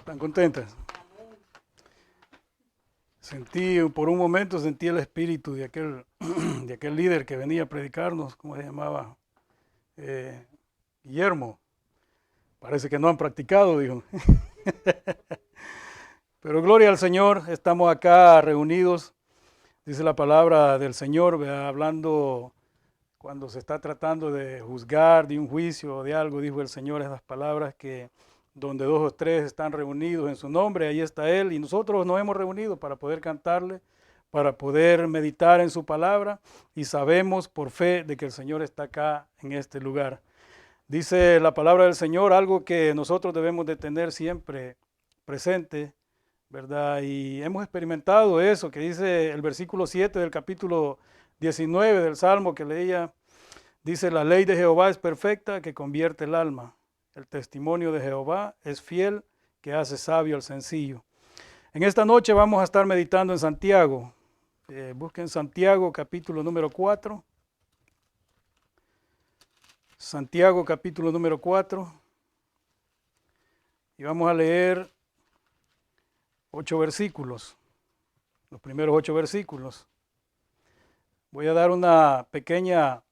¿Están contentas? Por un momento sentí el espíritu de aquel, de aquel líder que venía a predicarnos, ¿cómo se llamaba? Eh, Guillermo. Parece que no han practicado, dijo. Pero gloria al Señor, estamos acá reunidos, dice la palabra del Señor, ¿verdad? Hablando cuando se está tratando de juzgar, de un juicio o de algo, dijo el Señor esas palabras que donde dos o tres están reunidos en su nombre, ahí está Él, y nosotros nos hemos reunido para poder cantarle, para poder meditar en su palabra, y sabemos por fe de que el Señor está acá en este lugar. Dice la palabra del Señor algo que nosotros debemos de tener siempre presente, ¿verdad? Y hemos experimentado eso que dice el versículo 7 del capítulo 19 del Salmo que leía. Dice, la ley de Jehová es perfecta, que convierte el alma. El testimonio de Jehová es fiel, que hace sabio al sencillo. En esta noche vamos a estar meditando en Santiago. Busquen Santiago capítulo número 4. Santiago capítulo número 4. Y vamos a leer 8 versículos. Los primeros 8 versículos. Voy a dar una pequeña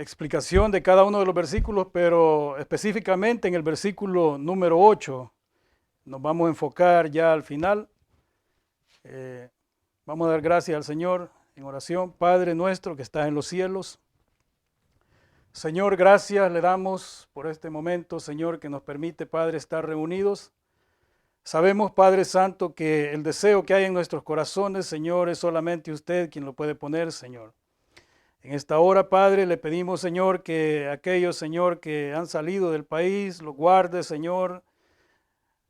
explicación de cada uno de los versículos, pero específicamente en el versículo número 8 nos vamos a enfocar ya al final. Vamos a dar gracias al Señor en oración. Padre nuestro que estás en los cielos. Señor, gracias le damos por este momento, Señor, que nos permite, Padre, estar reunidos. Sabemos, Padre Santo, que el deseo que hay en nuestros corazones, Señor, es solamente usted quien lo puede poner, Señor. En esta hora, Padre, le pedimos, Señor, que aquellos, Señor, que han salido del país, los guarde, Señor,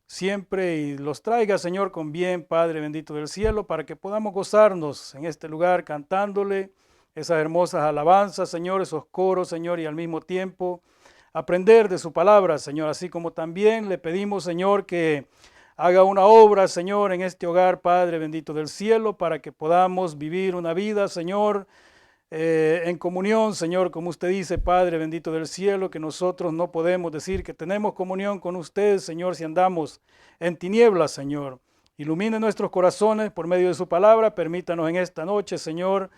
siempre y los traiga, Señor, con bien, Padre bendito del cielo, para que podamos gozarnos en este lugar cantándole esas hermosas alabanzas, Señor, esos coros, Señor, y al mismo tiempo aprender de su palabra, Señor, así como también le pedimos, Señor, que haga una obra, Señor, en este hogar, Padre bendito del cielo, para que podamos vivir una vida, Señor, en comunión, Señor, como usted dice, Padre bendito del cielo, que nosotros no podemos decir que tenemos comunión con usted, Señor, si andamos en tinieblas, Señor. Ilumine nuestros corazones por medio de su palabra, permítanos en esta noche, Señor,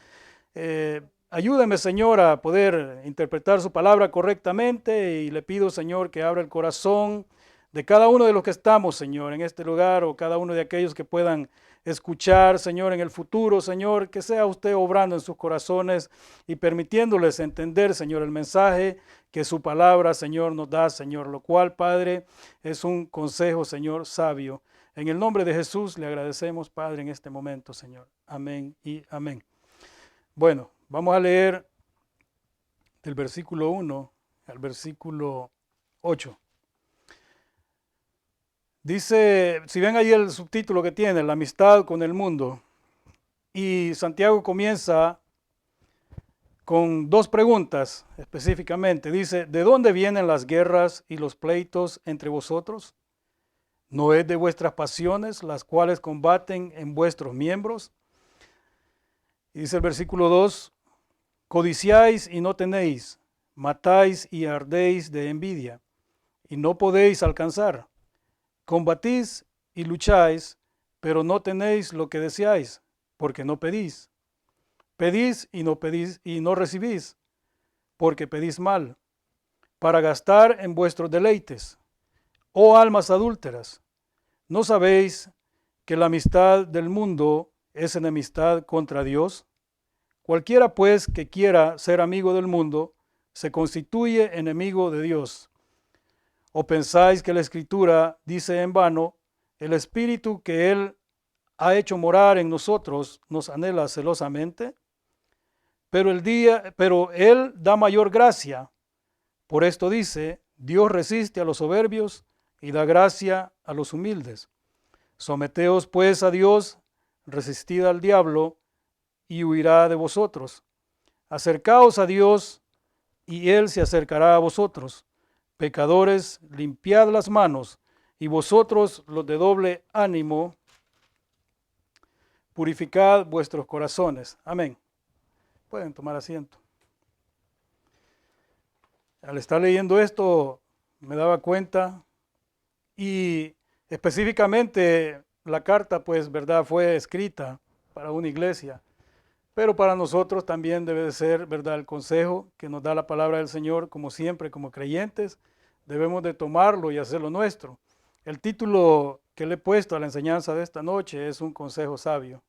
ayúdeme, Señor, a poder interpretar su palabra correctamente y le pido, Señor, que abra el corazón de cada uno de los que estamos, Señor, en este lugar o cada uno de aquellos que puedan escuchar, Señor, en el futuro, Señor, que sea usted obrando en sus corazones y permitiéndoles entender, Señor, el mensaje que su palabra, Señor, nos da, Señor, lo cual, Padre, es un consejo, Señor, sabio. En el nombre de Jesús le agradecemos, Padre, en este momento, Señor. Amén y amén. Bueno, vamos a leer del versículo 1 al versículo 8. Dice, si ven ahí el subtítulo que tiene, la amistad con el mundo, y Santiago comienza con dos preguntas específicamente. Dice, ¿de dónde vienen las guerras y los pleitos entre vosotros? ¿No es de vuestras pasiones las cuales combaten en vuestros miembros? Y dice el versículo 2, codiciáis y no tenéis, matáis y ardéis de envidia, y no podéis alcanzar. Combatís y lucháis, pero no tenéis lo que deseáis, porque no pedís. Pedís y no recibís, porque pedís mal, para gastar en vuestros deleites. Oh almas adúlteras, ¿no sabéis que la amistad del mundo es enemistad contra Dios? Cualquiera pues que quiera ser amigo del mundo, se constituye enemigo de Dios. ¿O pensáis que la Escritura dice en vano, el Espíritu que Él ha hecho morar en nosotros nos anhela celosamente? Pero Él da mayor gracia. Por esto dice, Dios resiste a los soberbios y da gracia a los humildes. Someteos pues a Dios, resistid al diablo y huirá de vosotros. Acercaos a Dios y Él se acercará a vosotros. Pecadores, limpiad las manos, y vosotros los de doble ánimo, purificad vuestros corazones. Amén. Pueden tomar asiento. Al estar leyendo esto, me daba cuenta Y específicamente la carta, pues, ¿verdad?, fue escrita para una iglesia. Pero para nosotros también debe de ser, ¿verdad?, el consejo que nos da la palabra del Señor, como siempre, como creyentes, debemos de tomarlo y hacerlo nuestro. El título que le he puesto a la enseñanza de esta noche es un consejo sabio.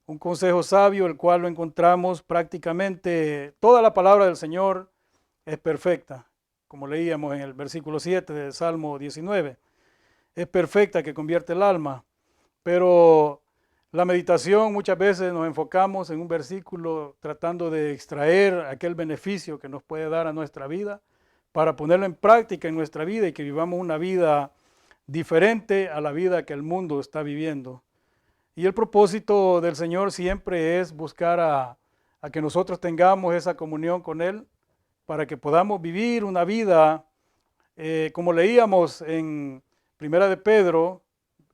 Un consejo sabio, el cual lo encontramos prácticamente, toda la palabra del Señor es perfecta, como leíamos en el versículo 7 del Salmo 19. Es perfecta, que convierte el alma, pero la meditación muchas veces nos enfocamos en un versículo tratando de extraer aquel beneficio que nos puede dar a nuestra vida para ponerlo en práctica en nuestra vida y que vivamos una vida diferente a la vida que el mundo está viviendo. Y el propósito del Señor siempre es buscar a que nosotros tengamos esa comunión con Él para que podamos vivir una vida, como leíamos en Primera de Pedro,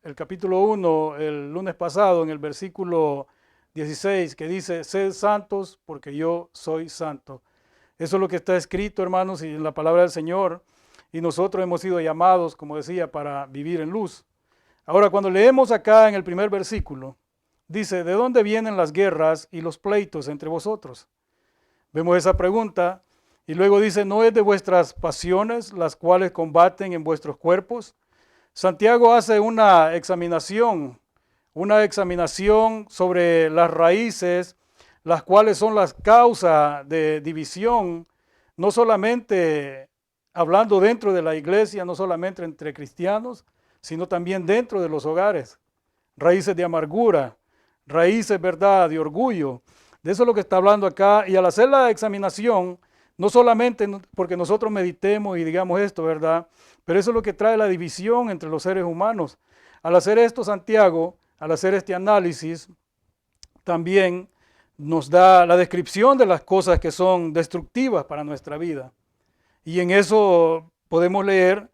el capítulo 1, el lunes pasado, en el versículo 16, que dice: sed santos porque yo soy santo. Eso es lo que está escrito, hermanos, y en la palabra del Señor, y nosotros hemos sido llamados, como decía, para vivir en luz. Ahora, cuando leemos acá en el primer versículo, dice: ¿de dónde vienen las guerras y los pleitos entre vosotros? Vemos esa pregunta, y luego dice: ¿no es de vuestras pasiones las cuales combaten en vuestros cuerpos? Santiago hace una examinación sobre las raíces, las cuales son las causas de división, no solamente hablando dentro de la iglesia, no solamente entre cristianos, sino también dentro de los hogares. Raíces de amargura, raíces, ¿verdad?, de orgullo. De eso es lo que está hablando acá. Y al hacer la examinación, no solamente porque nosotros meditemos y digamos esto, ¿verdad?, pero eso es lo que trae la división entre los seres humanos. Al hacer esto, Santiago, al hacer este análisis, también nos da la descripción de las cosas que son destructivas para nuestra vida. Y en eso podemos leer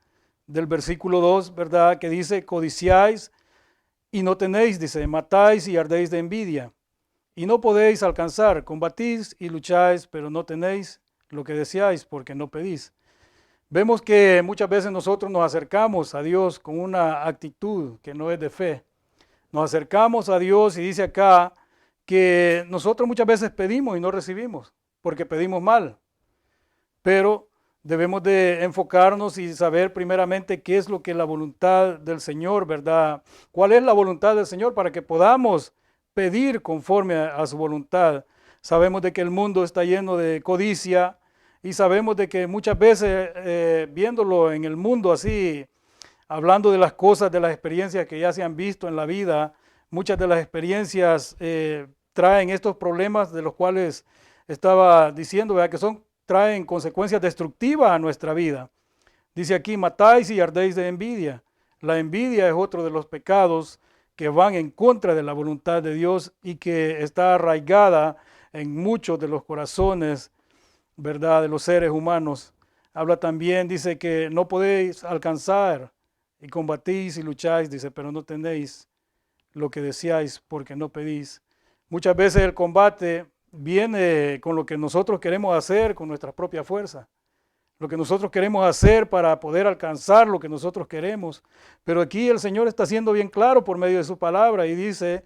del versículo 2, ¿verdad?, que dice: codiciáis y no tenéis, dice, matáis y ardéis de envidia, y no podéis alcanzar, combatís y lucháis, pero no tenéis lo que deseáis porque no pedís. Vemos que muchas veces nosotros nos acercamos a Dios con una actitud que no es de fe. Nos acercamos a Dios y dice acá que nosotros muchas veces pedimos y no recibimos porque pedimos mal. Pero debemos de enfocarnos y saber primeramente qué es lo que es la voluntad del Señor, ¿verdad? ¿Cuál es la voluntad del Señor para que podamos pedir conforme a su voluntad? Sabemos de que el mundo está lleno de codicia, y sabemos de que muchas veces, viéndolo en el mundo así, hablando de las cosas, de las experiencias que ya se han visto en la vida, muchas de las experiencias traen estos problemas de los cuales estaba diciendo, ¿verdad?, que traen consecuencias destructivas a nuestra vida. Dice aquí: matáis y ardéis de envidia. La envidia es otro de los pecados que van en contra de la voluntad de Dios y que está arraigada en muchos de los corazones, ¿verdad?, de los seres humanos. Habla también, dice que no podéis alcanzar y combatís y lucháis, dice, pero no tenéis lo que deseáis porque no pedís. Muchas veces el combate viene con lo que nosotros queremos hacer con nuestra propia fuerza, lo que nosotros queremos hacer para poder alcanzar lo que nosotros queremos. Pero aquí el Señor está siendo bien claro por medio de su palabra y dice,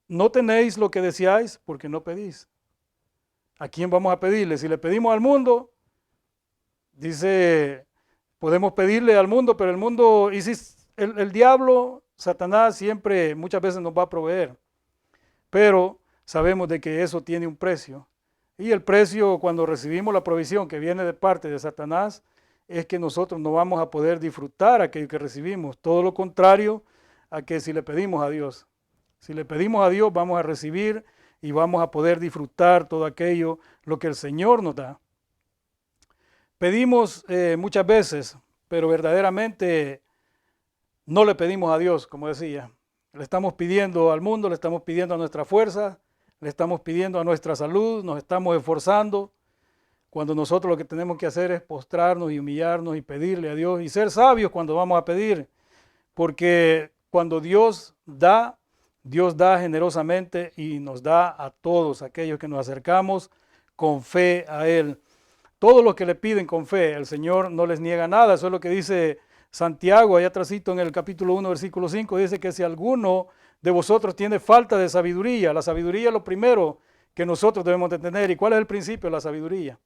no tenéis lo que deseáis porque no pedís. ¿A quién vamos a pedirle? Si le pedimos al mundo, dice, podemos pedirle al mundo, pero el mundo, y si el diablo, Satanás, siempre, muchas veces nos va a proveer. Pero sabemos de que eso tiene un precio. Y el precio, cuando recibimos la provisión que viene de parte de Satanás, es que nosotros no vamos a poder disfrutar aquello que recibimos. Todo lo contrario a que si le pedimos a Dios. Si le pedimos a Dios, vamos a recibir y vamos a poder disfrutar todo aquello, lo que el Señor nos da. Pedimos muchas veces, pero verdaderamente no le pedimos a Dios, como decía. Le estamos pidiendo al mundo, le estamos pidiendo a nuestra fuerza, le estamos pidiendo a nuestra salud, nos estamos esforzando, cuando nosotros lo que tenemos que hacer es postrarnos y humillarnos y pedirle a Dios y ser sabios cuando vamos a pedir, porque cuando Dios da generosamente y nos da a todos aquellos que nos acercamos con fe a Él. Todos los que le piden con fe, el Señor no les niega nada. Eso es lo que dice Santiago, allá atrásito en el capítulo 1, versículo 5, dice que si alguno de vosotros tiene falta de sabiduría, la sabiduría es lo primero que nosotros debemos de tener. ¿Y cuál es el principio de la sabiduría?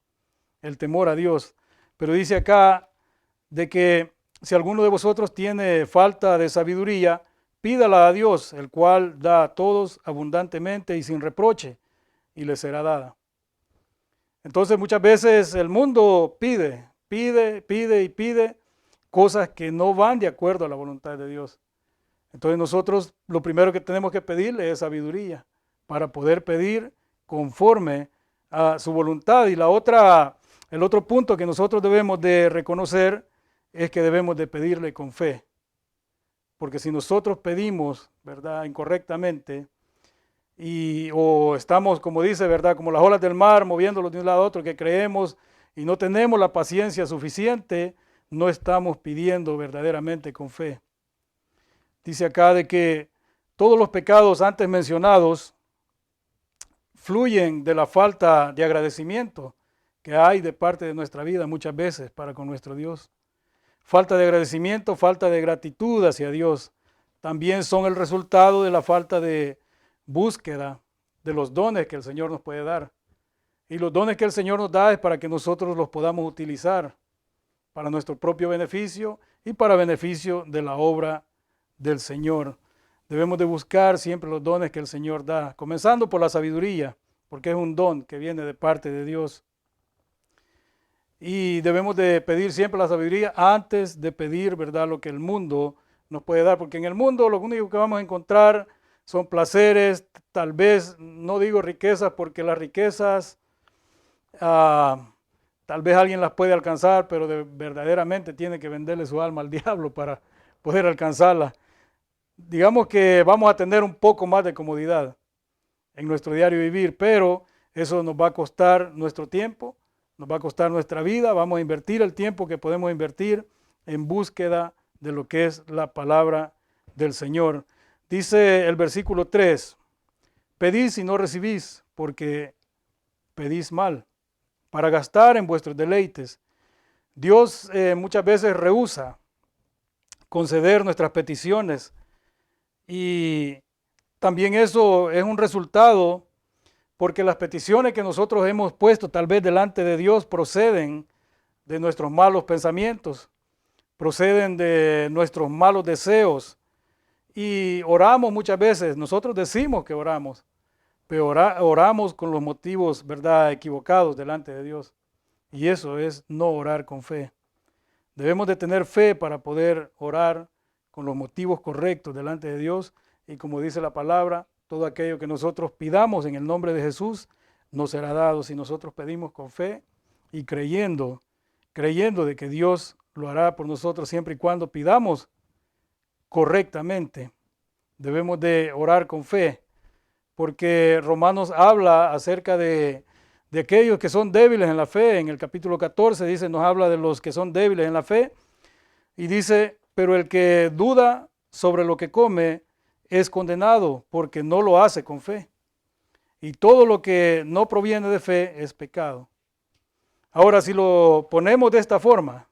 El temor a Dios. Pero dice acá de que si alguno de vosotros tiene falta de sabiduría, pídala a Dios, el cual da a todos abundantemente y sin reproche, y le será dada. Entonces muchas veces el mundo pide y pide cosas que no van de acuerdo a la voluntad de Dios. Entonces nosotros lo primero que tenemos que pedirle es sabiduría para poder pedir conforme a su voluntad. Y el otro punto que nosotros debemos de reconocer es que debemos de pedirle con fe. Porque si nosotros pedimos, ¿verdad?, incorrectamente, o estamos, como dice, ¿verdad?, como las olas del mar, moviéndolos de un lado a otro, que creemos y no tenemos la paciencia suficiente, no estamos pidiendo verdaderamente con fe. Dice acá de que todos los pecados antes mencionados fluyen de la falta de agradecimiento que hay de parte de nuestra vida muchas veces para con nuestro Dios. Falta de agradecimiento, falta de gratitud hacia Dios, también son el resultado de la falta de búsqueda de los dones que el Señor nos puede dar. Y los dones que el Señor nos da es para que nosotros los podamos utilizar para nuestro propio beneficio y para beneficio de la obra del Señor. Debemos de buscar siempre los dones que el Señor da, comenzando por la sabiduría, porque es un don que viene de parte de Dios. Y debemos de pedir siempre la sabiduría antes de pedir, ¿verdad?, lo que el mundo nos puede dar, porque en el mundo lo único que vamos a encontrar son placeres, tal vez, no digo riquezas, porque las riquezas tal vez alguien las puede alcanzar, pero verdaderamente tiene que venderle su alma al diablo para poder alcanzarla. Digamos que vamos a tener un poco más de comodidad en nuestro diario vivir, pero eso nos va a costar nuestro tiempo, nos va a costar nuestra vida, vamos a invertir el tiempo que podemos invertir en búsqueda de lo que es la palabra del Señor. Dice el versículo 3, pedís y no recibís, porque pedís mal, para gastar en vuestros deleites. Dios muchas veces rehúsa conceder nuestras peticiones y también eso es un resultado porque las peticiones que nosotros hemos puesto tal vez delante de Dios proceden de nuestros malos pensamientos, proceden de nuestros malos deseos y oramos muchas veces, nosotros decimos que oramos, pero oramos con los motivos, ¿verdad?, equivocados delante de Dios. Y eso es no orar con fe. Debemos de tener fe para poder orar con los motivos correctos delante de Dios. Y como dice la palabra, todo aquello que nosotros pidamos en el nombre de Jesús nos será dado si nosotros pedimos con fe y creyendo de que Dios lo hará por nosotros siempre y cuando pidamos correctamente. Debemos de orar con fe. Porque Romanos habla acerca de aquellos que son débiles en la fe. En el capítulo 14 dice, nos habla de los que son débiles en la fe. Y dice, pero el que duda sobre lo que come es condenado porque no lo hace con fe. Y todo lo que no proviene de fe es pecado. Ahora, si lo ponemos de esta forma,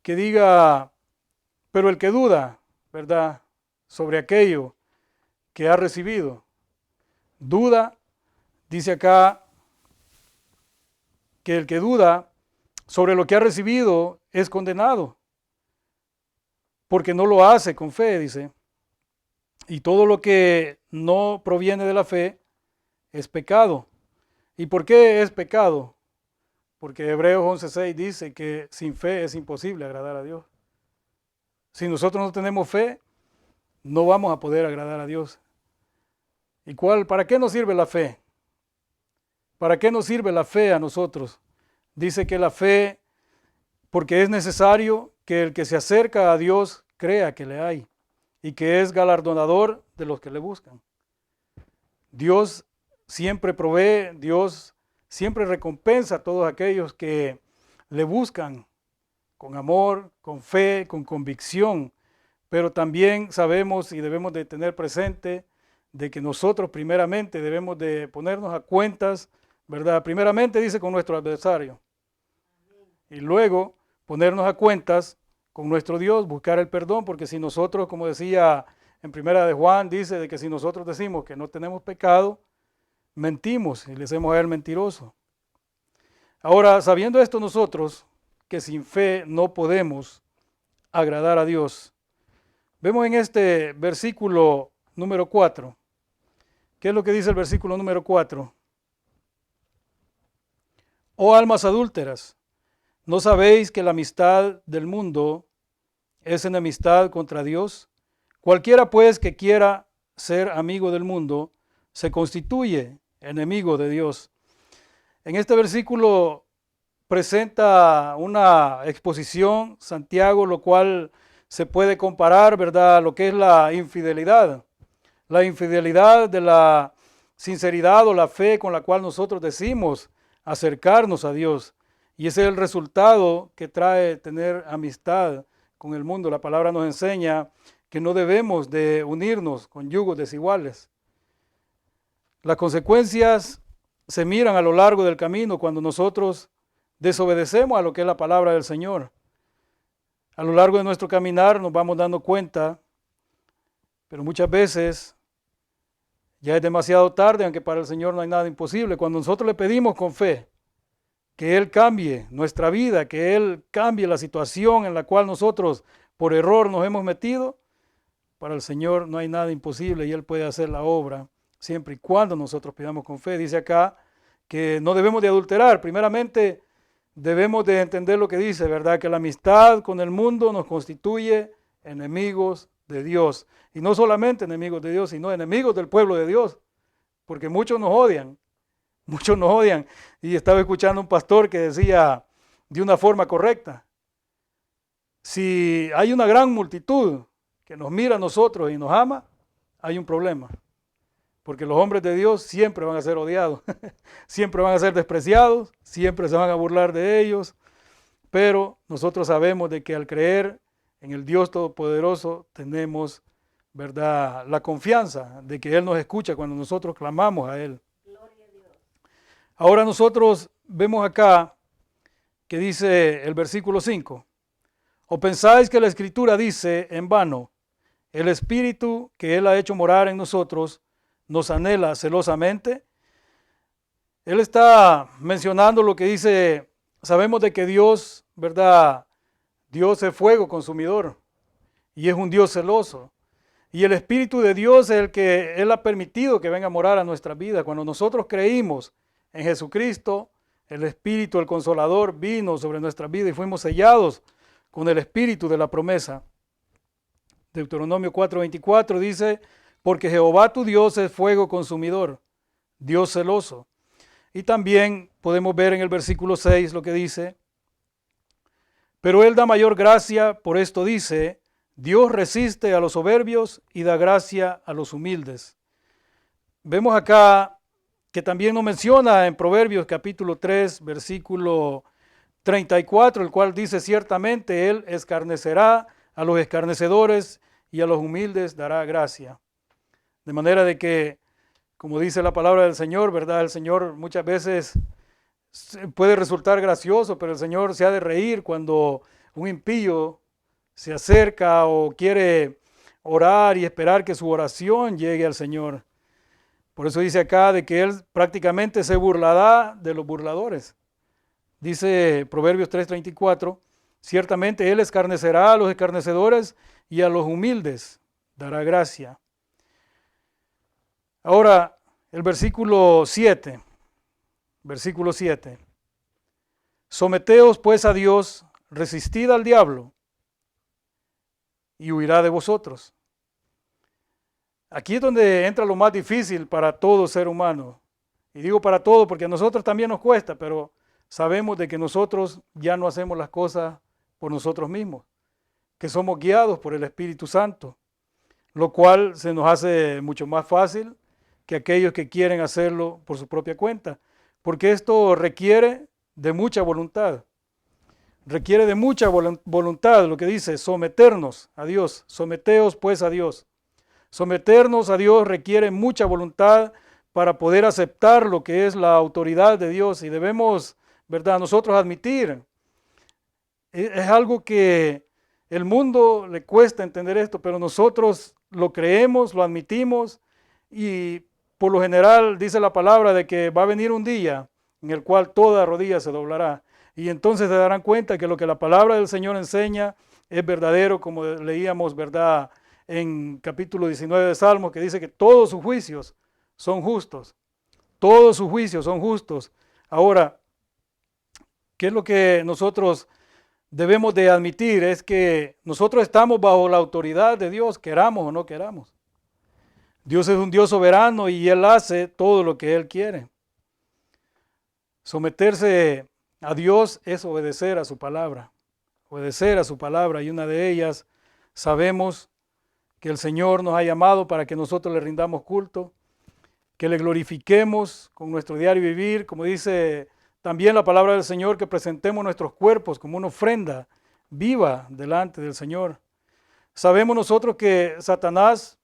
que diga, pero el que duda, ¿verdad?, sobre aquello que ha recibido. Duda, dice acá, que el que duda sobre lo que ha recibido es condenado, porque no lo hace con fe, dice. Y todo lo que no proviene de la fe es pecado. ¿Y por qué es pecado? Porque Hebreos 11:6 dice que sin fe es imposible agradar a Dios. Si nosotros no tenemos fe, no vamos a poder agradar a Dios. ¿Y para qué nos sirve la fe? ¿Para qué nos sirve la fe a nosotros? Dice que la fe, porque es necesario que el que se acerca a Dios crea que le hay y que es galardonador de los que le buscan. Dios siempre provee, Dios siempre recompensa a todos aquellos que le buscan con amor, con fe, con convicción. Pero también sabemos y debemos de tener presente de que nosotros primeramente debemos de ponernos a cuentas, ¿verdad? Primeramente dice con nuestro adversario. y luego ponernos a cuentas con nuestro Dios, buscar el perdón, porque si nosotros, como decía en primera de Juan, dice de que si nosotros decimos que no tenemos pecado, mentimos y le hacemos a él mentiroso. Ahora, sabiendo esto nosotros, que sin fe no podemos agradar a Dios, vemos en este versículo número 4. ¿Qué es lo que dice el versículo número 4? Oh almas adúlteras, ¿no sabéis que la amistad del mundo es enemistad contra Dios? Cualquiera pues que quiera ser amigo del mundo, se constituye enemigo de Dios. En este versículo presenta una exposición, Santiago, lo cual se puede comparar, ¿verdad?, lo que es la infidelidad de la sinceridad o la fe con la cual nosotros decimos acercarnos a Dios. Y ese es el resultado que trae tener amistad con el mundo. La palabra nos enseña que no debemos de unirnos con yugos desiguales. Las consecuencias se miran a lo largo del camino cuando nosotros desobedecemos a lo que es la palabra del Señor. A lo largo de nuestro caminar nos vamos dando cuenta, pero muchas veces ya es demasiado tarde, aunque para el Señor no hay nada imposible. Cuando nosotros le pedimos con fe que Él cambie nuestra vida, que Él cambie la situación en la cual nosotros por error nos hemos metido, para el Señor no hay nada imposible y Él puede hacer la obra siempre y cuando nosotros pidamos con fe. Dice acá que no debemos de adulterar. Primeramente, debemos de entender lo que dice, ¿verdad? Que la amistad con el mundo nos constituye enemigos de Dios. Y no solamente enemigos de Dios, sino enemigos del pueblo de Dios. Porque muchos nos odian. Muchos nos odian. Y estaba escuchando un pastor que decía de una forma correcta: si hay una gran multitud que nos mira a nosotros y nos ama, hay un problema. Porque los hombres de Dios siempre van a ser odiados, siempre van a ser despreciados, siempre se van a burlar de ellos. Pero nosotros sabemos de que al creer en el Dios Todopoderoso tenemos, ¿verdad?, la confianza de que Él nos escucha cuando nosotros clamamos a Él. Ahora nosotros vemos acá que dice el versículo 5. ¿O pensáis que la Escritura dice en vano, el Espíritu que Él ha hecho morar en nosotros nos anhela celosamente? Él está mencionando lo que dice, sabemos de que Dios, ¿verdad?, Dios es fuego consumidor y es un Dios celoso. Y el Espíritu de Dios es el que Él ha permitido que venga a morar a nuestra vida. Cuando nosotros creímos en Jesucristo, el Espíritu, el Consolador, vino sobre nuestra vida y fuimos sellados con el Espíritu de la promesa. Deuteronomio 4:24 dice, porque Jehová tu Dios es fuego consumidor, Dios celoso. Y también podemos ver en el versículo 6 lo que dice, pero Él da mayor gracia, por esto dice, Dios resiste a los soberbios y da gracia a los humildes. Vemos acá que también nos menciona en Proverbios capítulo 3, versículo 34, el cual dice, ciertamente Él escarnecerá a los escarnecedores y a los humildes dará gracia. De manera de que, como dice la palabra del Señor, ¿verdad? El Señor muchas veces puede resultar gracioso, pero el Señor se ha de reír cuando un impío se acerca o quiere orar y esperar que su oración llegue al Señor. Por eso dice acá de que Él prácticamente se burlará de los burladores. Dice Proverbios 3:34, ciertamente Él escarnecerá a los escarnecedores y a los humildes dará gracia. Ahora, el versículo 7. Someteos pues a Dios, resistid al diablo y huirá de vosotros. Aquí es donde entra lo más difícil para todo ser humano. Y digo para todo porque a nosotros también nos cuesta, pero sabemos de que nosotros ya no hacemos las cosas por nosotros mismos, que somos guiados por el Espíritu Santo, lo cual se nos hace mucho más fácil que aquellos que quieren hacerlo por su propia cuenta, porque esto requiere de mucha voluntad. Requiere de mucha voluntad, lo que dice, someternos a Dios. Someteos pues a Dios. Someternos a Dios requiere mucha voluntad para poder aceptar lo que es la autoridad de Dios y debemos, ¿verdad?, nosotros admitir Es algo que el mundo le cuesta entender esto, pero nosotros lo creemos, lo admitimos y por lo general dice la palabra de que va a venir un día en el cual toda rodilla se doblará. Y entonces se darán cuenta que lo que la palabra del Señor enseña es verdadero, como leíamos, ¿verdad? En capítulo 19 de Salmos, que dice que todos sus juicios son justos. Todos sus juicios son justos. Ahora, ¿qué es lo que nosotros debemos de admitir? Es que nosotros estamos bajo la autoridad de Dios, queramos o no queramos. Dios es un Dios soberano y Él hace todo lo que Él quiere. Someterse a Dios es obedecer a su palabra. Obedecer a su palabra, y una de ellas sabemos que el Señor nos ha llamado para que nosotros le rindamos culto, que le glorifiquemos con nuestro diario vivir, como dice también la palabra del Señor, que presentemos nuestros cuerpos como una ofrenda viva delante del Señor. Sabemos nosotros que Satanás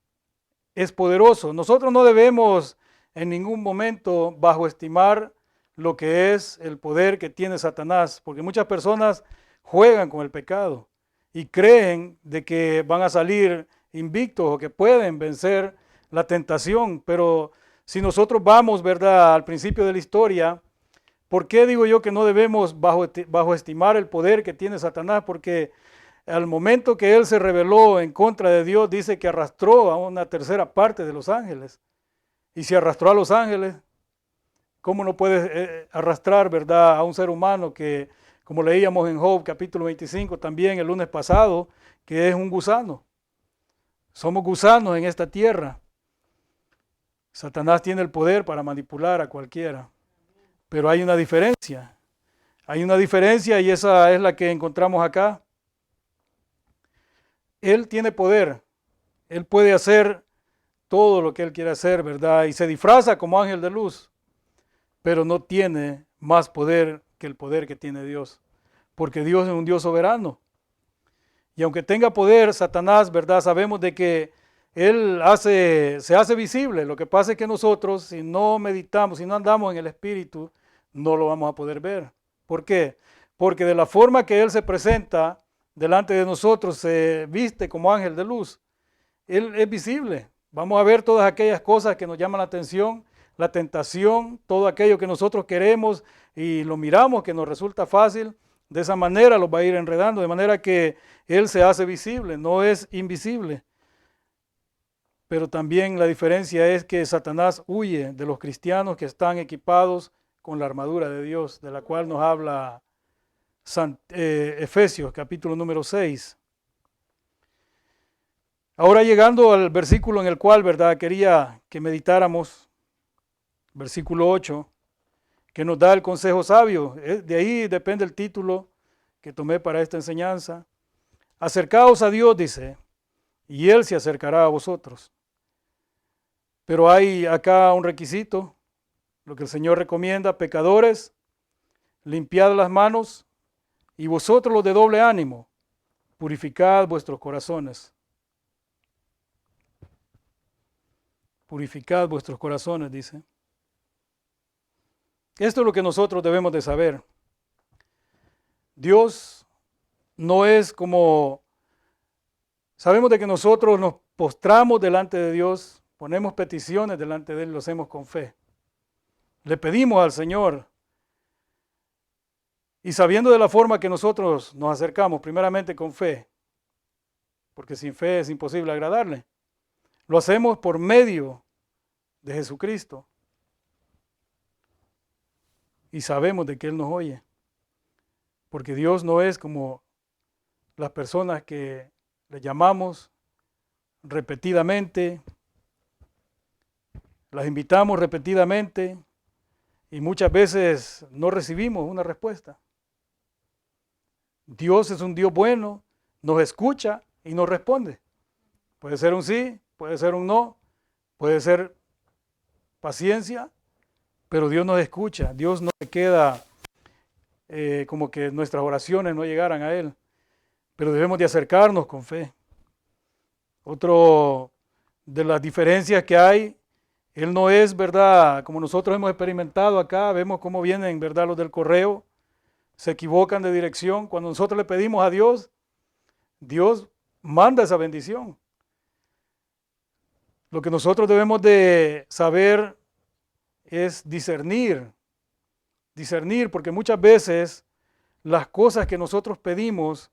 es poderoso. Nosotros no debemos en ningún momento bajoestimar lo que es el poder que tiene Satanás, porque muchas personas juegan con el pecado y creen de que van a salir invictos o que pueden vencer la tentación, pero si nosotros vamos, ¿verdad?, al principio de la historia, ¿por qué digo yo que no debemos bajoestimar el poder que tiene Satanás? Porque al momento que él se rebeló en contra de Dios, dice que arrastró a una tercera parte de los ángeles. Y si arrastró a los ángeles, ¿cómo no puede arrastrar, verdad, a un ser humano que, como leíamos en Job capítulo 25 también el lunes pasado, que es un gusano? Somos gusanos en esta tierra. Satanás tiene el poder para manipular a cualquiera. Pero hay una diferencia. Hay una diferencia y esa es la que encontramos acá. Él tiene poder. Él puede hacer todo lo que él quiere hacer, ¿verdad? Y se disfraza como ángel de luz, pero no tiene más poder que el poder que tiene Dios, porque Dios es un Dios soberano. Y aunque tenga poder, Satanás, ¿verdad? Sabemos de que él se hace visible. Lo que pasa es que nosotros, si no meditamos, si no andamos en el Espíritu, no lo vamos a poder ver. ¿Por qué? Porque de la forma que él se presenta delante de nosotros, se viste como ángel de luz. Él es visible. Vamos a ver todas aquellas cosas que nos llaman la atención, la tentación, todo aquello que nosotros queremos y lo miramos que nos resulta fácil. De esa manera los va a ir enredando, de manera que él se hace visible, no es invisible. Pero también la diferencia es que Satanás huye de los cristianos que están equipados con la armadura de Dios, de la cual nos habla Efesios capítulo número 6. Ahora llegando al versículo en el cual, ¿verdad?, quería que meditáramos, versículo 8, que nos da el consejo sabio. De ahí depende el título que tomé para esta enseñanza. Acercaos a Dios, dice, y Él se acercará a vosotros. Pero hay acá un requisito, lo que el Señor recomienda: pecadores, limpiad las manos, y vosotros los de doble ánimo, purificad vuestros corazones. Purificad vuestros corazones, dice. Esto es lo que nosotros debemos de saber. Dios no es como... Sabemos de que nosotros nos postramos delante de Dios, ponemos peticiones delante de Él, lo hacemos con fe. Le pedimos al Señor. Y sabiendo de la forma que nosotros nos acercamos, primeramente con fe, porque sin fe es imposible agradarle. Lo hacemos por medio de Jesucristo. Y sabemos de que Él nos oye. Porque Dios no es como las personas que le llamamos repetidamente, las invitamos repetidamente y muchas veces no recibimos una respuesta. Dios es un Dios bueno, nos escucha y nos responde. Puede ser un sí, puede ser un no, puede ser paciencia, pero Dios nos escucha. Dios no se queda como que nuestras oraciones no llegaran a Él, pero debemos de acercarnos con fe. Otro de las diferencias que hay, Él no es, ¿verdad?, como nosotros hemos experimentado acá, vemos cómo vienen, ¿verdad?, los del correo, se equivocan de dirección. Cuando nosotros le pedimos a Dios, Dios manda esa bendición. Lo que nosotros debemos de saber es discernir, porque muchas veces las cosas que nosotros pedimos,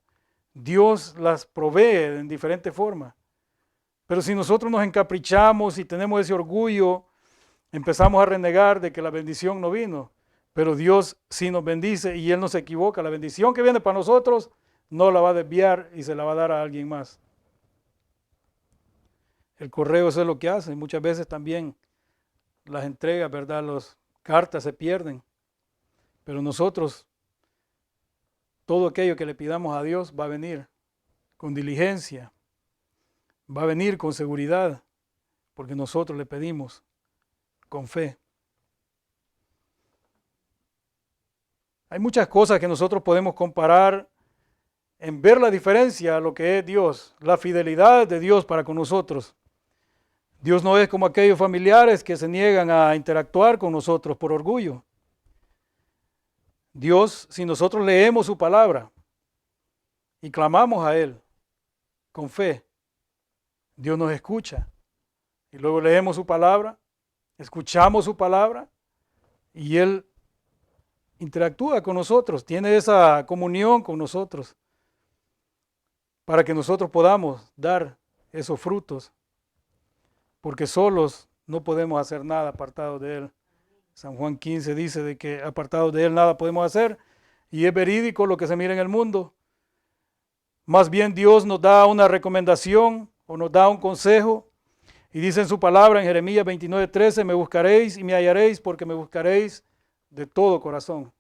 Dios las provee en diferentes formas. Pero si nosotros nos encaprichamos y tenemos ese orgullo, empezamos a renegar de que la bendición no vino. Pero Dios sí nos bendice y Él no se equivoca. La bendición que viene para nosotros no la va a desviar y se la va a dar a alguien más. El correo eso es lo que hace. Muchas veces también las entregas, ¿verdad? Las cartas se pierden. Pero nosotros, todo aquello que le pidamos a Dios va a venir con diligencia, va a venir con seguridad, porque nosotros le pedimos con fe. Hay muchas cosas que nosotros podemos comparar en ver la diferencia a lo que es Dios, la fidelidad de Dios para con nosotros. Dios no es como aquellos familiares que se niegan a interactuar con nosotros por orgullo. Dios, si nosotros leemos su palabra y clamamos a Él con fe, Dios nos escucha. Y luego leemos su palabra, escuchamos su palabra y Él interactúa con nosotros, tiene esa comunión con nosotros para que nosotros podamos dar esos frutos, porque solos no podemos hacer nada apartados de Él. San Juan 15 dice de que apartados de Él nada podemos hacer, y es verídico lo que se mira en el mundo. Más bien Dios nos da una recomendación o nos da un consejo, y dice en su palabra en Jeremías 29:13, me buscaréis y me hallaréis porque me buscaréis de todo corazón.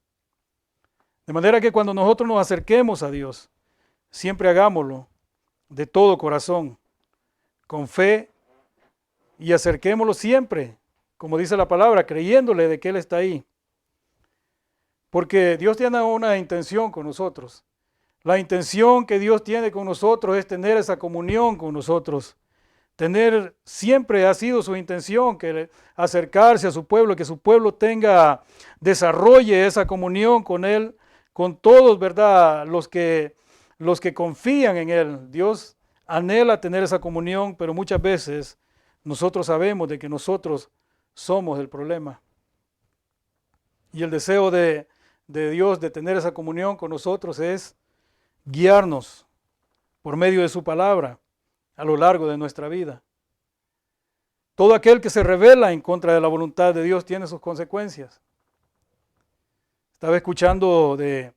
De manera que cuando nosotros nos acerquemos a Dios, siempre hagámoslo de todo corazón, con fe, y acerquémoslo siempre, como dice la palabra, creyéndole de que Él está ahí. Porque Dios tiene una intención con nosotros. La intención que Dios tiene con nosotros es tener esa comunión con nosotros. Siempre ha sido su intención que acercarse a su pueblo, que su pueblo desarrolle esa comunión con Él, con todos, ¿verdad? Los que confían en Él. Dios anhela tener esa comunión, pero muchas veces nosotros sabemos de que nosotros somos el problema. Y el deseo de Dios de tener esa comunión con nosotros es guiarnos por medio de su palabra a lo largo de nuestra vida. Todo aquel que se rebela en contra de la voluntad de Dios tiene sus consecuencias. Estaba escuchando de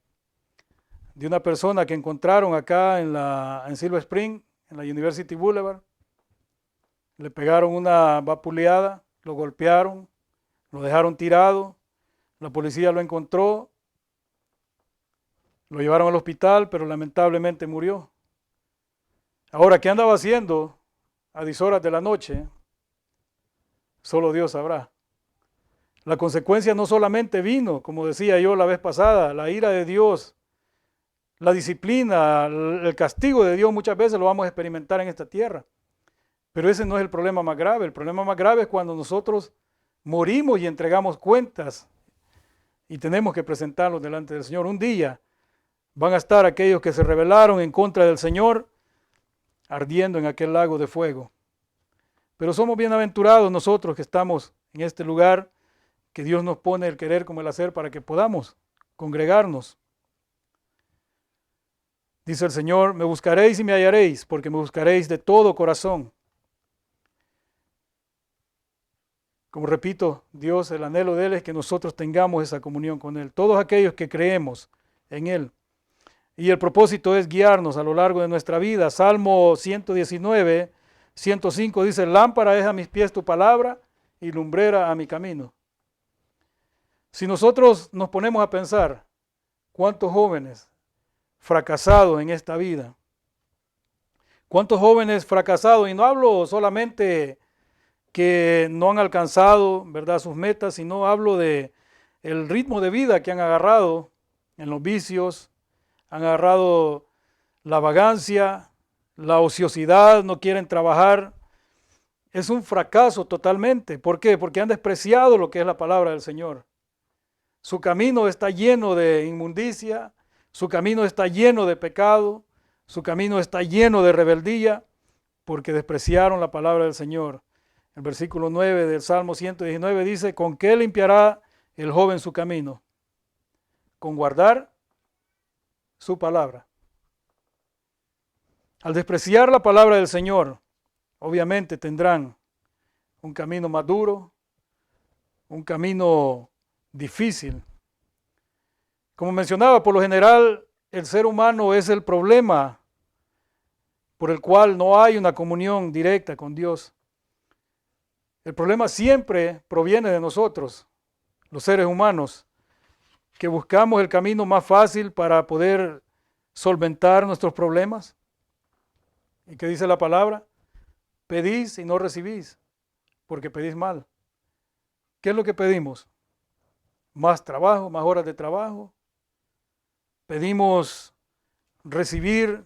una persona que encontraron acá en Silver Spring, en la University Boulevard. Le pegaron una vapuleada, lo golpearon, lo dejaron tirado, la policía lo encontró, lo llevaron al hospital, pero lamentablemente murió. Ahora, ¿qué andaba haciendo a 10 horas de la noche? Solo Dios sabrá. La consecuencia no solamente vino, como decía yo la vez pasada, la ira de Dios, la disciplina, el castigo de Dios muchas veces lo vamos a experimentar en esta tierra. Pero ese no es el problema más grave. El problema más grave es cuando nosotros morimos y entregamos cuentas y tenemos que presentarlos delante del Señor. Un día van a estar aquellos que se rebelaron en contra del Señor ardiendo en aquel lago de fuego. Pero somos bienaventurados nosotros que estamos en este lugar, que Dios nos pone el querer como el hacer para que podamos congregarnos. Dice el Señor, me buscaréis y me hallaréis, porque me buscaréis de todo corazón. Como repito, Dios, el anhelo de Él es que nosotros tengamos esa comunión con Él, todos aquellos que creemos en Él. Y el propósito es guiarnos a lo largo de nuestra vida. Salmo 119, 105 dice, lámpara es a mis pies tu palabra y lumbrera a mi camino. Si nosotros nos ponemos a pensar cuántos jóvenes fracasados en esta vida, cuántos jóvenes fracasados, y no hablo solamente que no han alcanzado, ¿verdad?, sus metas, sino hablo de el ritmo de vida que han agarrado en los vicios, han agarrado la vagancia, la ociosidad, no quieren trabajar. Es un fracaso totalmente. ¿Por qué? Porque han despreciado lo que es la palabra del Señor. Su camino está lleno de inmundicia, su camino está lleno de pecado, su camino está lleno de rebeldía, porque despreciaron la palabra del Señor. El versículo 9 del Salmo 119 dice, ¿con qué limpiará el joven su camino? Con guardar su palabra. Al despreciar la palabra del Señor, obviamente tendrán un camino más duro, un camino difícil. Como mencionaba, por lo general, el ser humano es el problema por el cual no hay una comunión directa con Dios. El problema siempre proviene de nosotros, los seres humanos, que buscamos el camino más fácil para poder solventar nuestros problemas. ¿Y qué dice la palabra? Pedís y no recibís, porque pedís mal. ¿Qué es lo que pedimos? Más trabajo, más horas de trabajo. Pedimos recibir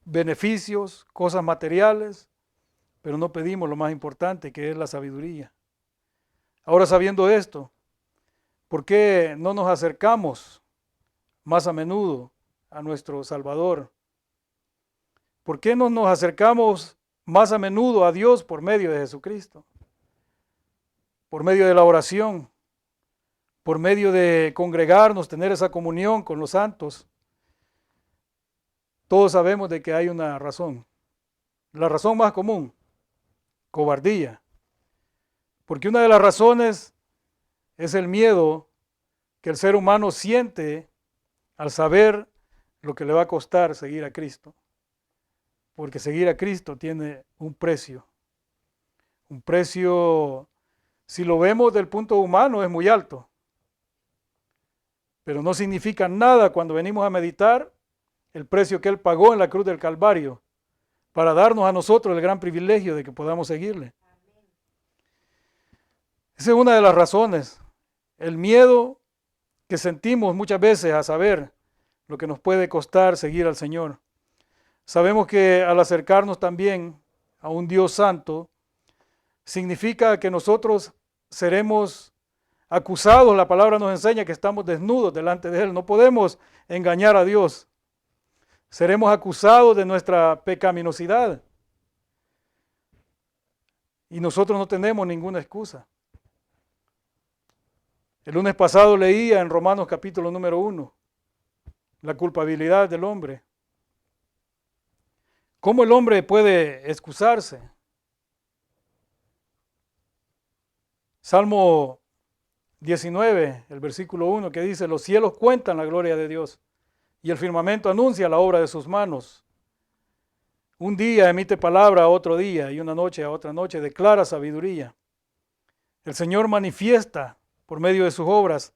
beneficios, cosas materiales, pero no pedimos lo más importante, que es la sabiduría. Ahora, sabiendo esto, ¿por qué no nos acercamos más a menudo a nuestro Salvador? ¿Por qué no nos acercamos más a menudo a Dios por medio de Jesucristo? Por medio de la oración, por medio de congregarnos, tener esa comunión con los santos. Todos sabemos de que hay una razón. La razón más común, cobardía. Porque una de las razones es el miedo que el ser humano siente al saber lo que le va a costar seguir a Cristo. Porque seguir a Cristo tiene un precio. Un precio, si lo vemos del punto humano, es muy alto. Pero no significa nada cuando venimos a meditar el precio que Él pagó en la cruz del Calvario para darnos a nosotros el gran privilegio de que podamos seguirle. Esa es una de las razones. El miedo que sentimos muchas veces a saber lo que nos puede costar seguir al Señor. Sabemos que al acercarnos también a un Dios santo, significa que nosotros seremos acusados. La palabra nos enseña que estamos desnudos delante de Él. No podemos engañar a Dios. Seremos acusados de nuestra pecaminosidad. Y nosotros no tenemos ninguna excusa. El lunes pasado leía en Romanos capítulo número 1 la culpabilidad del hombre. ¿Cómo el hombre puede excusarse? Salmo 19, el versículo 1, que dice, los cielos cuentan la gloria de Dios y el firmamento anuncia la obra de sus manos. Un día emite palabra a otro día y una noche a otra noche declara sabiduría. El Señor manifiesta por medio de sus obras.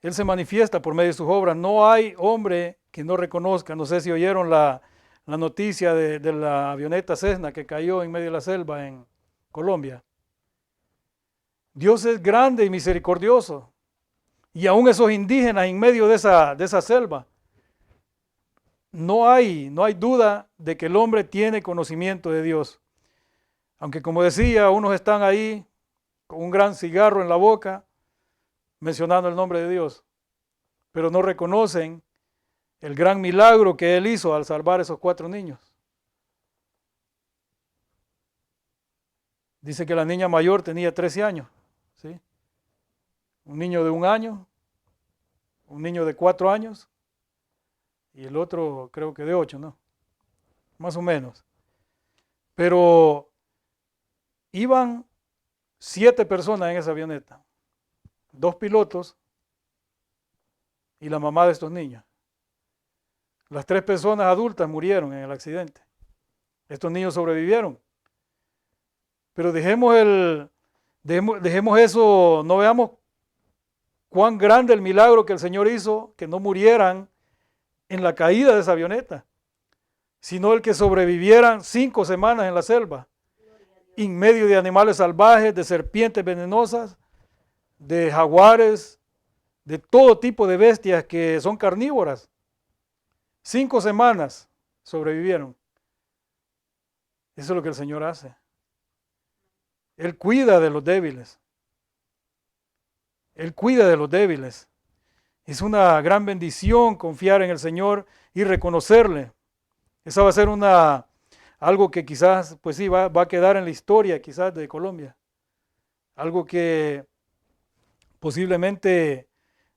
Él se manifiesta por medio de sus obras. No hay hombre que no reconozca. No sé si oyeron la noticia de la avioneta Cessna que cayó en medio de la selva en Colombia. Dios es grande y misericordioso. Y aún esos indígenas en medio de esa selva, no hay duda de que el hombre tiene conocimiento de Dios. Aunque como decía, unos están ahí con un gran cigarro en la boca, mencionando el nombre de Dios, pero no reconocen el gran milagro que Él hizo al salvar a esos 4 niños. Dice que la niña mayor tenía 13 años, ¿sí? Un niño de 1 año, un niño de 4 años y el otro creo que de 8, ¿no? Más o menos. Pero iban 7 personas en esa avioneta, 2 pilotos y la mamá de estos niños. Las 3 personas adultas murieron en el accidente. Estos niños sobrevivieron. Pero dejemos eso, no veamos cuán grande el milagro que el Señor hizo, que no murieran en la caída de esa avioneta, sino el que sobrevivieran 5 semanas en la selva, en medio de animales salvajes, de serpientes venenosas, de jaguares, de todo tipo de bestias que son carnívoras. 5 semanas sobrevivieron. Eso es lo que el Señor hace. Él cuida de los débiles. Él cuida de los débiles. Es una gran bendición confiar en el Señor y reconocerle. Esa va a ser algo que quizás, pues sí, va a quedar en la historia quizás de Colombia. Algo que posiblemente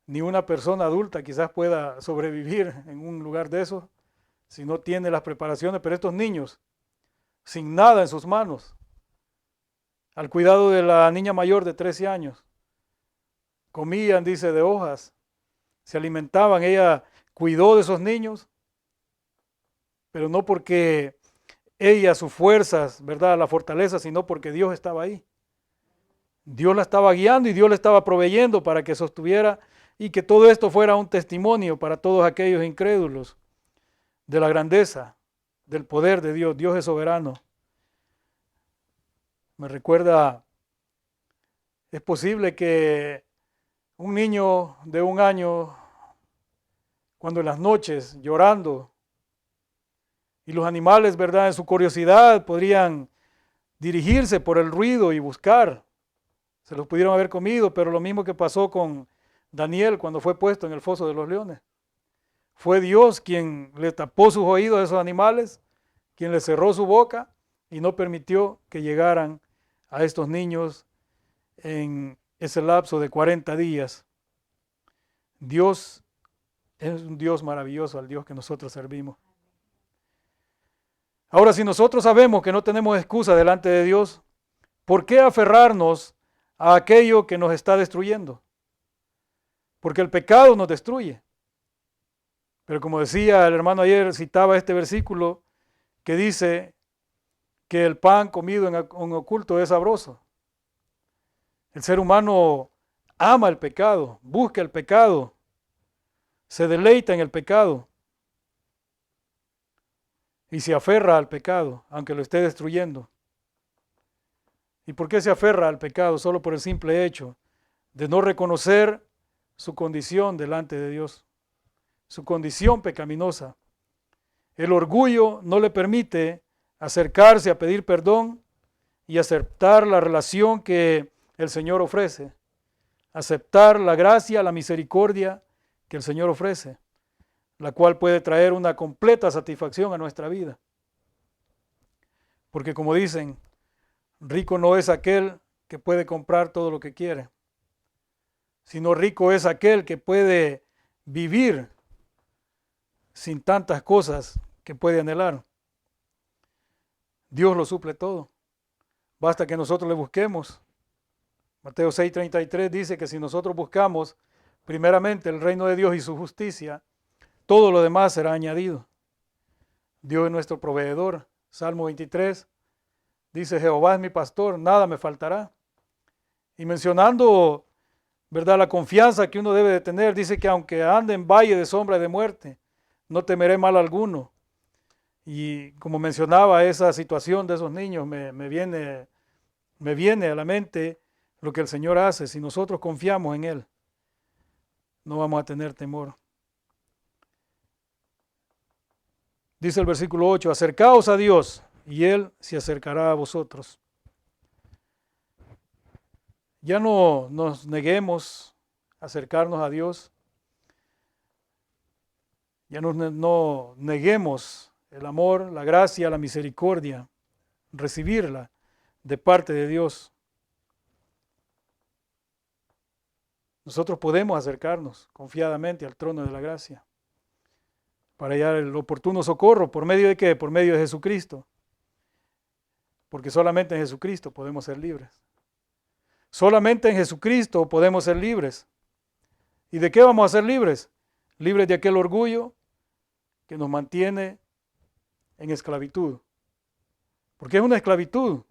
ni una persona adulta quizás pueda sobrevivir en un lugar de esos si no tiene las preparaciones, pero estos niños, sin nada en sus manos, al cuidado de la niña mayor de 13 años, comían, dice, de hojas, se alimentaban, ella cuidó de esos niños, pero no porque ella, sus fuerzas, ¿verdad?, la fortaleza, sino porque Dios estaba ahí. Dios la estaba guiando y Dios le estaba proveyendo para que sostuviera y que todo esto fuera un testimonio para todos aquellos incrédulos de la grandeza, del poder de Dios. Dios es soberano. Me recuerda, es posible que un niño de 1 año, cuando en las noches llorando, y los animales, ¿verdad?, en su curiosidad podrían dirigirse por el ruido y buscar, se los pudieron haber comido, pero lo mismo que pasó con Daniel cuando fue puesto en el foso de los leones. Fue Dios quien le tapó sus oídos a esos animales, quien le cerró su boca y no permitió que llegaran a estos niños en ese lapso de 40 días. Dios es un Dios maravilloso, al Dios que nosotros servimos. Ahora, si nosotros sabemos que no tenemos excusa delante de Dios, ¿por qué aferrarnos a aquello que nos está destruyendo? Porque el pecado nos destruye. Pero como decía el hermano ayer, citaba este versículo que dice que el pan comido en oculto es sabroso. El ser humano ama el pecado, busca el pecado, se deleita en el pecado y se aferra al pecado, aunque lo esté destruyendo. ¿Y por qué se aferra al pecado? Solo por el simple hecho de no reconocer su condición delante de Dios, su condición pecaminosa. El orgullo no le permite acercarse a pedir perdón y aceptar la relación que el Señor ofrece, aceptar la gracia, la misericordia que el Señor ofrece, la cual puede traer una completa satisfacción a nuestra vida. Porque como dicen, rico no es aquel que puede comprar todo lo que quiere, sino rico es aquel que puede vivir sin tantas cosas que puede anhelar. Dios lo suple todo. Basta que nosotros le busquemos. Mateo 6:33 dice que si nosotros buscamos primeramente el reino de Dios y su justicia, todo lo demás será añadido. Dios es nuestro proveedor. Salmo 23 dice, Jehová es mi pastor, nada me faltará. Y mencionando, ¿verdad?, la confianza que uno debe de tener, dice que aunque ande en valle de sombra de muerte, no temeré mal alguno. Y como mencionaba esa situación de esos niños, me viene a la mente lo que el Señor hace. Si nosotros confiamos en Él, no vamos a tener temor. Dice el versículo 8, acercaos a Dios y Él se acercará a vosotros. Ya no nos neguemos a acercarnos a Dios. Ya no neguemos el amor, la gracia, la misericordia, recibirla de parte de Dios. Nosotros podemos acercarnos confiadamente al trono de la gracia para hallar el oportuno socorro. ¿Por medio de qué? Por medio de Jesucristo. Porque solamente en Jesucristo podemos ser libres. Solamente en Jesucristo podemos ser libres. ¿Y de qué vamos a ser libres? Libres de aquel orgullo que nos mantiene en esclavitud. Porque es una esclavitud.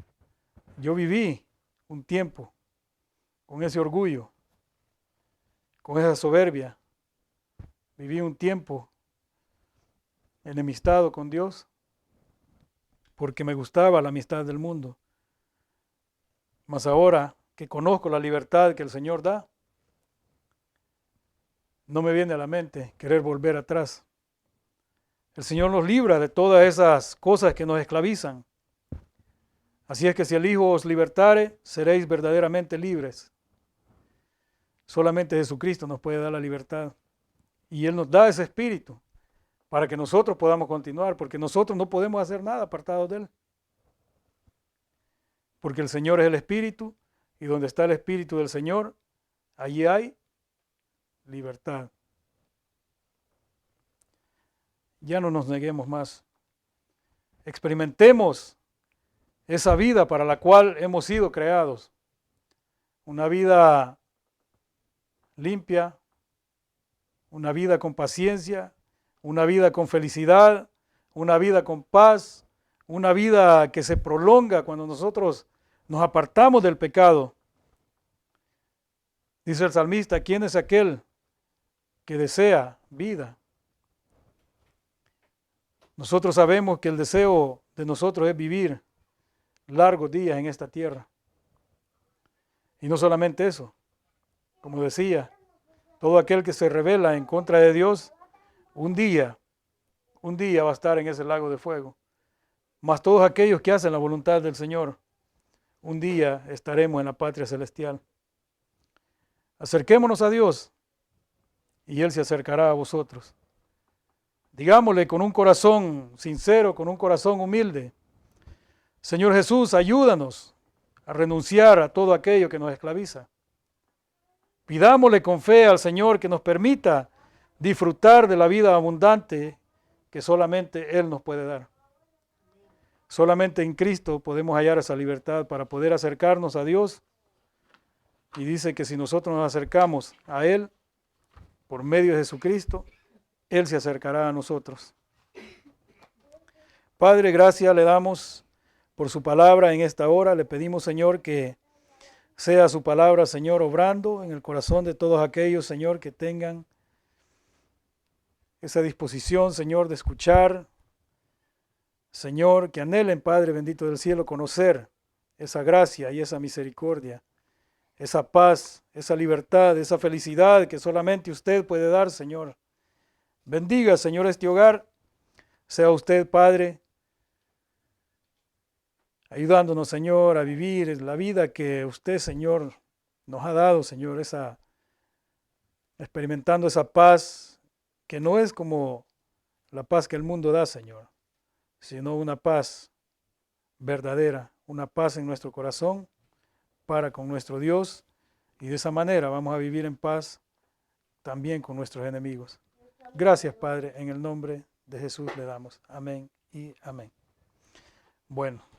Yo viví un tiempo con ese orgullo, con esa soberbia. Viví un tiempo enemistado con Dios porque me gustaba la amistad del mundo. Mas ahora que conozco la libertad que el Señor da, no me viene a la mente querer volver atrás. El Señor nos libra de todas esas cosas que nos esclavizan. Así es que si el Hijo os libertare, seréis verdaderamente libres. Solamente Jesucristo nos puede dar la libertad. Y Él nos da ese espíritu para que nosotros podamos continuar, porque nosotros no podemos hacer nada apartados de Él. Porque el Señor es el Espíritu, y donde está el Espíritu del Señor, allí hay libertad. Ya no nos neguemos más. Experimentemos esa vida para la cual hemos sido creados. Una vida limpia, una vida con paciencia, una vida con felicidad, una vida con paz, una vida que se prolonga cuando nosotros nos apartamos del pecado. Dice el salmista, ¿quién es aquel que desea vida? Nosotros sabemos que el deseo de nosotros es vivir largos días en esta tierra. Y no solamente eso, como decía, todo aquel que se rebela en contra de Dios, un día va a estar en ese lago de fuego. Mas todos aquellos que hacen la voluntad del Señor, un día estaremos en la patria celestial. Acerquémonos a Dios y Él se acercará a vosotros. Digámosle con un corazón sincero, con un corazón humilde, Señor Jesús, ayúdanos a renunciar a todo aquello que nos esclaviza. Pidámosle con fe al Señor que nos permita disfrutar de la vida abundante que solamente Él nos puede dar. Solamente en Cristo podemos hallar esa libertad para poder acercarnos a Dios. Y dice que si nosotros nos acercamos a Él por medio de Jesucristo, Él se acercará a nosotros. Padre, gracias le damos por su palabra en esta hora. Le pedimos, Señor, que sea su palabra, Señor, obrando en el corazón de todos aquellos, Señor, que tengan esa disposición, Señor, de escuchar. Señor, que anhelen, Padre bendito del cielo, conocer esa gracia y esa misericordia, esa paz, esa libertad, esa felicidad que solamente usted puede dar, Señor. Bendiga, Señor, este hogar. Sea usted, Padre, ayudándonos, Señor, a vivir la vida que usted, Señor, nos ha dado, Señor, experimentando esa paz que no es como la paz que el mundo da, Señor, sino una paz verdadera, una paz en nuestro corazón para con nuestro Dios, y de esa manera vamos a vivir en paz también con nuestros enemigos. Gracias, Padre, en el nombre de Jesús le damos. Amén y amén. Bueno.